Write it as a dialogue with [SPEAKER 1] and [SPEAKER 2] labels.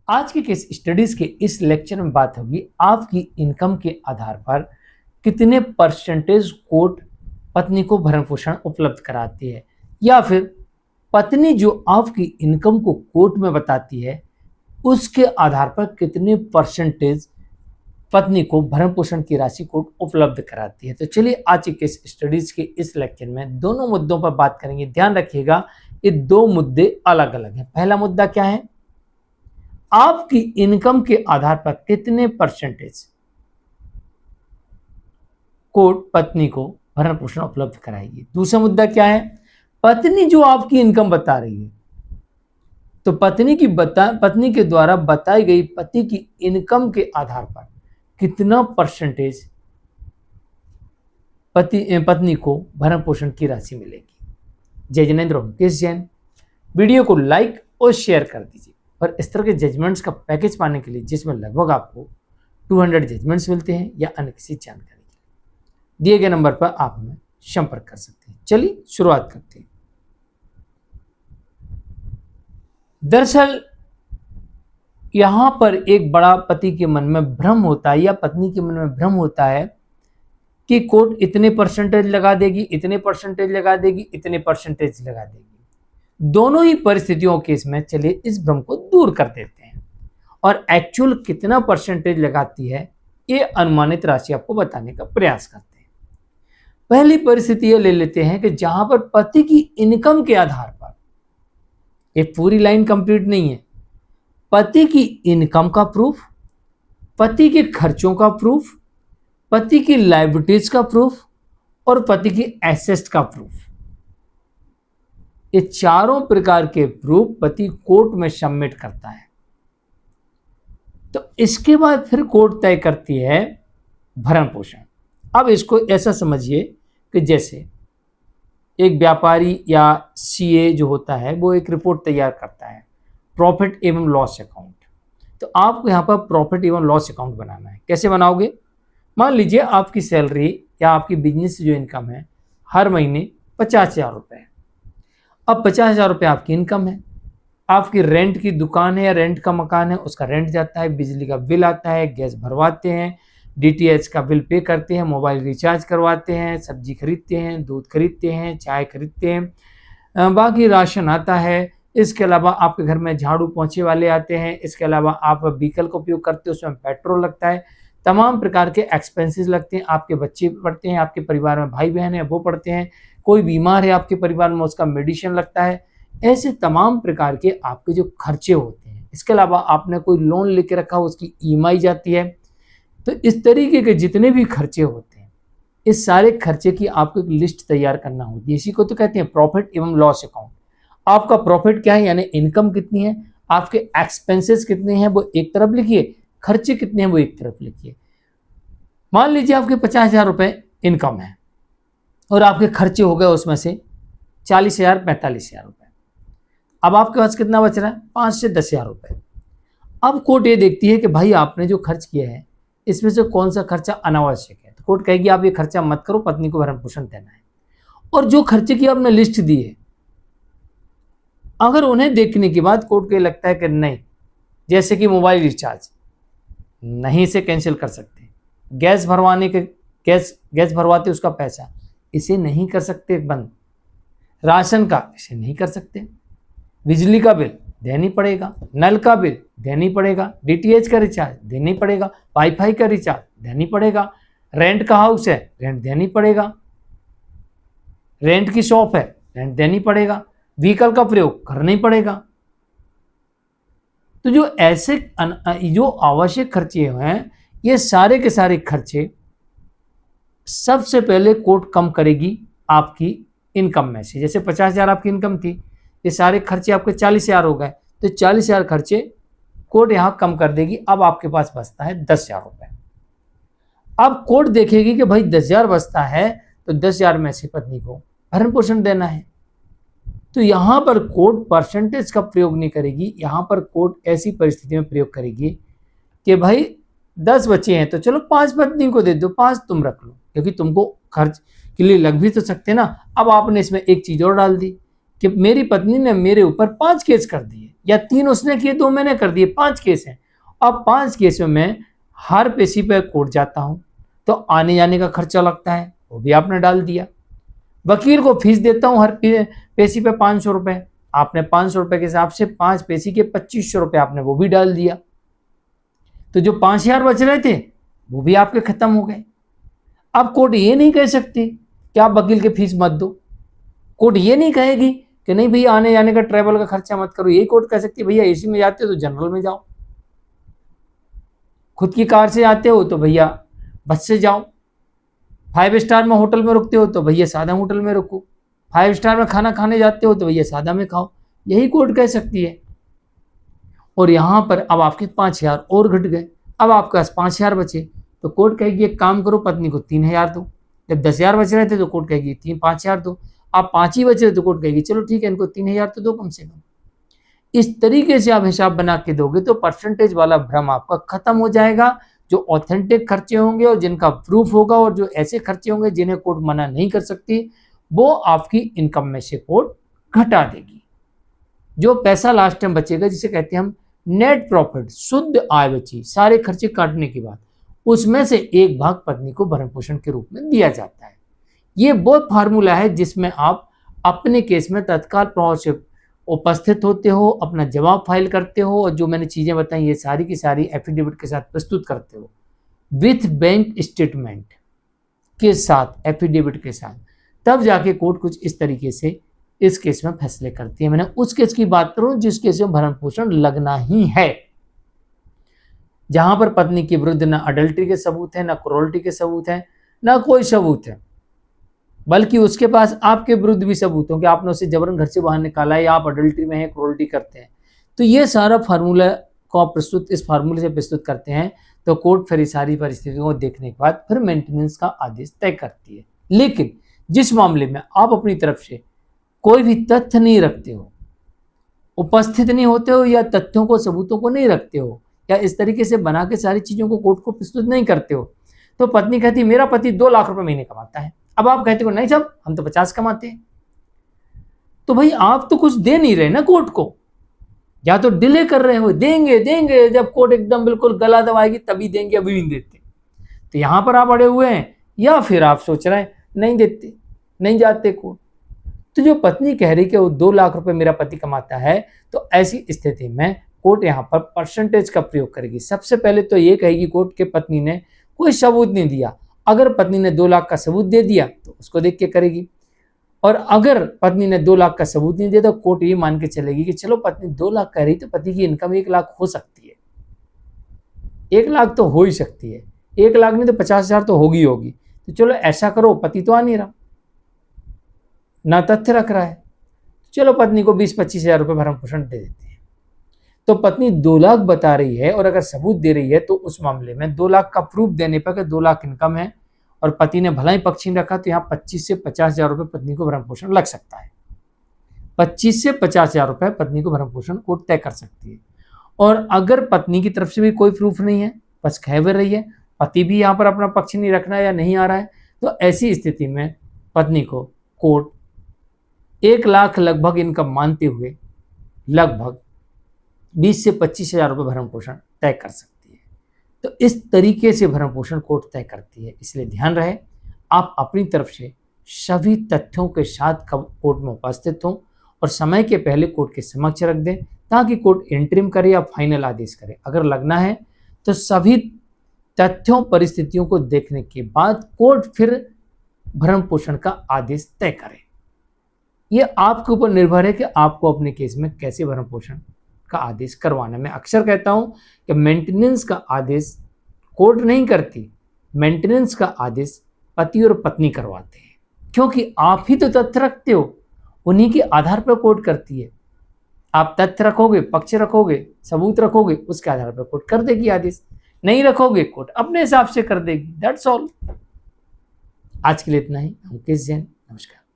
[SPEAKER 1] आज के case studies के इस लेक्चर में बात होगी आपकी इनकम के आधार पर कितने परसेंटेज कोर्ट पत्नी को भरण पोषण उपलब्ध कराती है, या फिर पत्नी जो आपकी इनकम को कोर्ट में बताती है उसके आधार पर कितने परसेंटेज पत्नी को भरण पोषण की राशि कोर्ट उपलब्ध कराती है। तो चलिए आज के केस स्टडीज के इस लेक्चर में दोनों मुद्दों पर बात करेंगे। ध्यान रखिएगा ये दो मुद्दे अलग अलग हैं। पहला मुद्दा क्या है, आपकी इनकम के आधार पर कितने परसेंटेज कोर्ट पत्नी को भरण पोषण उपलब्ध कराएगी। दूसरा मुद्दा क्या है, पत्नी जो आपकी इनकम बता रही है तो पत्नी के द्वारा बताई गई पति की इनकम के आधार पर कितना परसेंटेज पत्नी को भरण पोषण की राशि मिलेगी। जय जिनेंद्र, किस जैन वीडियो को लाइक और शेयर कर दीजिए। पर इस तरह के जजमेंट्स का पैकेज पाने के लिए जिसमें लगभग आपको 200 जजमेंट्स मिलते हैं या अन्य किसी जानकारी के लिए दिए गए नंबर पर आप हमें संपर्क कर सकते हैं। चलिए शुरुआत करते हैं। दरअसल यहां पर एक बड़ा पति के मन में भ्रम होता है या पत्नी के मन में भ्रम होता है कि कोर्ट इतने परसेंटेज लगा देगी, इतने परसेंटेज लगा देगी, इतने परसेंटेज लगा देगी। दोनों ही परिस्थितियों के इसमें चलिए इस भ्रम को दूर कर देते हैं और एक्चुअल कितना परसेंटेज लगाती है ये अनुमानित राशि आपको बताने का प्रयास करते हैं। पहली परिस्थिति ये ले लेते हैं कि जहां पर पति की इनकम के आधार पर, ये पूरी लाइन कंप्लीट नहीं है, पति की इनकम का प्रूफ, पति के खर्चों का प्रूफ, पति की लायबिलिटीज का प्रूफ और पति की एसेट्स का प्रूफ, ये चारों प्रकार के प्रूफ पति कोर्ट में सबमिट करता है। तो इसके बाद फिर कोर्ट तय करती है भरण पोषण। अब इसको ऐसा समझिए कि जैसे एक व्यापारी या सीए जो होता है वो एक रिपोर्ट तैयार करता है, प्रॉफिट एवं लॉस अकाउंट। तो आपको यहाँ पर प्रॉफिट एवं लॉस अकाउंट बनाना है। कैसे बनाओगे, मान लीजिए आपकी सैलरी या आपकी बिजनेस जो इनकम है हर महीने 50,000 रुपये है। अब 50,000 रुपये आपकी इनकम है, आपकी रेंट की दुकान है या रेंट का मकान है, उसका रेंट जाता है, बिजली का बिल आता है, गैस भरवाते हैं, डीटीएच का बिल पे करते हैं, मोबाइल रिचार्ज करवाते हैं, सब्जी खरीदते हैं, दूध खरीदते हैं, चाय खरीदते हैं, बाकी राशन आता है। इसके अलावा आपके घर में झाड़ू पोंछे वाले आते हैं, इसके अलावा आप व्हीकल का उपयोग करते हैं, उसमें पेट्रोल लगता है, तमाम प्रकार के एक्सपेंसेस लगते हैं, आपके बच्चे पढ़ते हैं, आपके परिवार में भाई बहन है वो पढ़ते हैं, कोई बीमार है आपके परिवार में उसका मेडिसिन लगता है। ऐसे तमाम प्रकार के आपके जो खर्चे होते हैं। इसके अलावा आपने कोई लोन लेके रखा हो उसकी ईएमआई जाती है। तो इस तरीके के जितने भी खर्चे होते हैं इस सारे खर्चे की आपको एक लिस्ट तैयार करना होती है। इसी को तो कहते हैं प्रॉफिट एवं लॉस अकाउंट। आपका प्रॉफिट क्या है यानी इनकम कितनी है, आपके एक्सपेंसेस कितने हैं वो एक तरफ लिखिए, खर्चे कितने हैं वो एक तरफ लिखिए। मान लीजिए आपके 50,000 रुपये इनकम है और आपके खर्चे हो गए उसमें से 40,000 45,000 रुपये। अब आपके पास कितना बच रहा है, 5 से 10,000 रुपये। अब कोर्ट ये देखती है कि भाई आपने जो खर्च किया है इसमें से कौन सा खर्चा अनावश्यक है। तो कोर्ट कहेगी आप ये खर्चा मत करो, पत्नी को भरण पोषण देना है। और जो खर्चे की आपने लिस्ट दी है अगर उन्हें देखने के बाद कोर्ट को ये लगता है कि नहीं, जैसे कि मोबाइल रिचार्ज नहीं से कैंसिल कर सकते, गैस भरवाने के गैस भरवाते उसका पैसा इसे नहीं कर सकते बंद, राशन का इसे नहीं कर सकते, बिजली का बिल देनी पड़ेगा, नल का बिल देनी पड़ेगा, डीटीएच का रिचार्ज देनी पड़ेगा, वाईफाई का रिचार्ज देनी पड़ेगा, रेंट का हाउस है रेंट देनी पड़ेगा, रेंट की शॉप है रेंट देनी पड़ेगा, व्हीकल का प्रयोग करना ही पड़ेगा। तो जो ऐसे जो आवश्यक खर्चे हैं ये सारे के सारे खर्चे सबसे पहले कोर्ट कम करेगी आपकी इनकम में से। जैसे 50,000 आपकी इनकम थी, ये सारे खर्चे आपके 40,000 हो गए, तो 40,000 खर्चे कोर्ट यहां कम कर देगी। अब आपके पास बचता है 10,000 रुपये। अब कोर्ट देखेगी कि भाई 10,000 बचता है तो 10,000 में से पत्नी को भरण पोषण देना है। तो यहां पर कोर्ट परसेंटेज का प्रयोग नहीं करेगी, यहां पर कोर्ट ऐसी परिस्थिति में प्रयोग करेगी कि भाई 10 बच्चे हैं तो चलो 5 पत्नी को दे दो, 5 तुम रख लो, क्योंकि तुमको खर्च के लिए लग भी तो सकते ना। अब आपने इसमें एक चीज और डाल दी कि मेरी पत्नी ने मेरे ऊपर 5 केस कर दिए, या 3 उसने किए 2 मैंने कर दिए, 5 केस हैं। अब 5 केस में मैं हर पेशी पे कोर्ट जाता हूं तो आने जाने का खर्चा लगता है, वो भी आपने डाल दिया। वकील को फीस देता हूं हर पेशी पे 500 रुपए, आपने 500 रुपए के हिसाब से 5 पेशी के 2500 रुपए आपने वो भी डाल दिया। तो जो 5000 बच रहे थे वो भी आपके खत्म हो गए। अब कोर्ट ये नहीं कह सकती कि आप वकील की फीस मत दो, कोर्ट ये नहीं कहेगी कि नहीं भैया आने जाने का ट्रैवल का खर्चा मत करो। यही कोर्ट कह सकती है भैया एसी में जाते हो तो जनरल में जाओ, खुद की कार से जाते हो तो भैया बस से जाओ, 5 स्टार में होटल में रुकते हो तो भैया सादा होटल में रुको, 5 स्टार में खाना खाने जाते हो तो भैया सादा में खाओ। यही कोर्ट कह सकती है। और यहां पर अब आपके 5000 और घट गए, अब आपके पास 5000 बचे तो कोर्ट कहेगी एक काम करो पत्नी को 3000 दो। जब 10,000 बच रहे थे तो कोर्ट कहेगी 5,000 दो। आप 5 ही बच रहे तो कोर्ट कहेगी चलो ठीक है इनको 3,000 तो दो कम से कम। इस तरीके से आप हिसाब बना के दोगे तो परसेंटेज वाला भ्रम आपका खत्म हो जाएगा। जो ऑथेंटिक खर्चे होंगे और जिनका प्रूफ होगा और जो ऐसे खर्चे होंगे जिन्हें कोर्ट मना नहीं कर सकती, वो आपकी इनकम में से कोर्ट घटा देगी। जो पैसा लास्ट टाइम बचेगा जिसे कहते हैं हम नेट प्रॉफिट, शुद्ध आय बची सारे खर्चे काटने के बाद, उसमें से एक भाग पत्नी को भरण पोषण के रूप में दिया जाता है। ये वो फार्मूला है जिसमें आप अपने केस में तत्काल प्रभाव से उपस्थित होते हो, अपना जवाब फाइल करते हो और जो मैंने चीजें बताई ये सारी की सारी एफिडेविट के साथ प्रस्तुत करते हो, विथ बैंक स्टेटमेंट के साथ, एफिडेविट के साथ। तब जाके कोर्ट कुछ इस तरीके से इस केस में फैसले करती है। मैंने उस केस की बात करूं जिस केस में भरण पोषण लगना ही है, जहां पर पत्नी के विरुद्ध ना अडल्ट्री के सबूत है, ना क्रूरल्टी के सबूत है, ना कोई सबूत है, बल्कि उसके पास आपके विरुद्ध भी सबूत हो कि आपने उसे जबरन घर से बाहर निकाला है या आप अडल्ट्री में है, क्रूरल्टी करते हैं। तो ये सारा फार्मूला को आप प्रस्तुत इस फार्मूले से प्रस्तुत करते हैं तो कोर्ट फिर सारी परिस्थितियों को देखने के बाद फिर मेंटेनेंस का आदेश तय करती है। लेकिन जिस मामले में आप अपनी तरफ से कोई भी तथ्य नहीं रखते हो, उपस्थित नहीं होते हो, या तथ्यों को सबूतों को नहीं रखते हो, या इस तरीके से बना के सारी चीजों को कोर्ट को प्रस्तुत नहीं करते हो, तो पत्नी कहती मेरा पति 2 लाख रुपए महीने कमाता है। अब आप कहते हो नहीं साहब हम तो 50 कमाते हैं। तो भाई आप तो कुछ दे नहीं रहे ना कोर्ट को, या तो डिले कर रहे हो, देंगे देंगे जब कोर्ट एकदम बिल्कुल गला दबाएगी तभी देंगे, अभी नहीं देते। तो यहां पर आप अड़े हुए हैं, या फिर आप सोच रहे हैं नहीं देते, नहीं जाते कोर्ट। तो जो पत्नी कह रही कि वो 2 लाख रुपए मेरा पति कमाता है, तो ऐसी स्थिति में कोर्ट यहाँ पर परसेंटेज का प्रयोग करेगी। सबसे पहले तो ये कहेगी कोर्ट के पत्नी ने कोई सबूत नहीं दिया। अगर पत्नी ने 2 लाख का सबूत दे दिया तो उसको देख के करेगी, और अगर पत्नी ने 2 लाख का सबूत नहीं दिया तो कोर्ट ये मान के चलेगी कि चलो पत्नी 2 लाख कह रही तो पति की इनकम 1 लाख हो सकती है, 1 लाख तो हो ही सकती है, 1 लाख नहीं तो 50,000 तो होगी होगी। तो चलो ऐसा करो, पति तो आ नहीं रहा, ना तथ्य रख रहा है, चलो पत्नी को 20-25 हजार रुपये भरण पोषण दे देते हैं। तो पत्नी 2 लाख बता रही है और अगर सबूत दे रही है तो उस मामले में 2 लाख का प्रूफ देने पर 2 लाख इनकम है और पति ने भला ही पक्षी में रखा तो यहाँ 25 से 50 हजार रुपये पत्नी को भरण पोषण लग सकता है। 25 से 50 हजार रुपये पत्नी को भरण पोषण कोर्ट तय कर सकती है। और अगर पत्नी की तरफ से भी कोई प्रूफ नहीं है, बस कह भी रही है, पति भी यहाँ पर अपना पक्ष नहीं रखना है या नहीं आ रहा है, तो ऐसी स्थिति में पत्नी को कोर्ट 1 लाख लगभग इनकम मानते हुए लगभग 20 से 25 हजार रुपये भरण पोषण तय कर सकती है। तो इस तरीके से भरण पोषण कोर्ट तय करती है। इसलिए ध्यान रहे आप अपनी तरफ से सभी तथ्यों के साथ कोर्ट में उपस्थित हों और समय के पहले कोर्ट के समक्ष रख दें ताकि कोर्ट इंटरिम करे या फाइनल आदेश करे। अगर लगना है तो सभी तथ्यों परिस्थितियों को देखने के बाद कोर्ट फिर भरण पोषण का आदेश तय करे। यह आपके ऊपर निर्भर है कि आपको अपने केस में कैसे भरण पोषण का आदेश करवाना। मैं अक्सर कहता हूं कि मेंटेनेंस का आदेश कोर्ट नहीं करती, मेंटेनेंस का आदेश पति और पत्नी करवाते हैं, क्योंकि आप ही तो तथ्य रखते हो, उन्हीं के आधार पर कोर्ट करती है। आप तथ्य रखोगे, पक्ष रखोगे, सबूत रखोगे, उसके आधार पर कोर्ट कर देगी आदेश। नहीं रखोगे कोर्ट अपने हिसाब से कर देगी। That's all. आज के लिए इतना ही। मुकेश जैन, नमस्कार।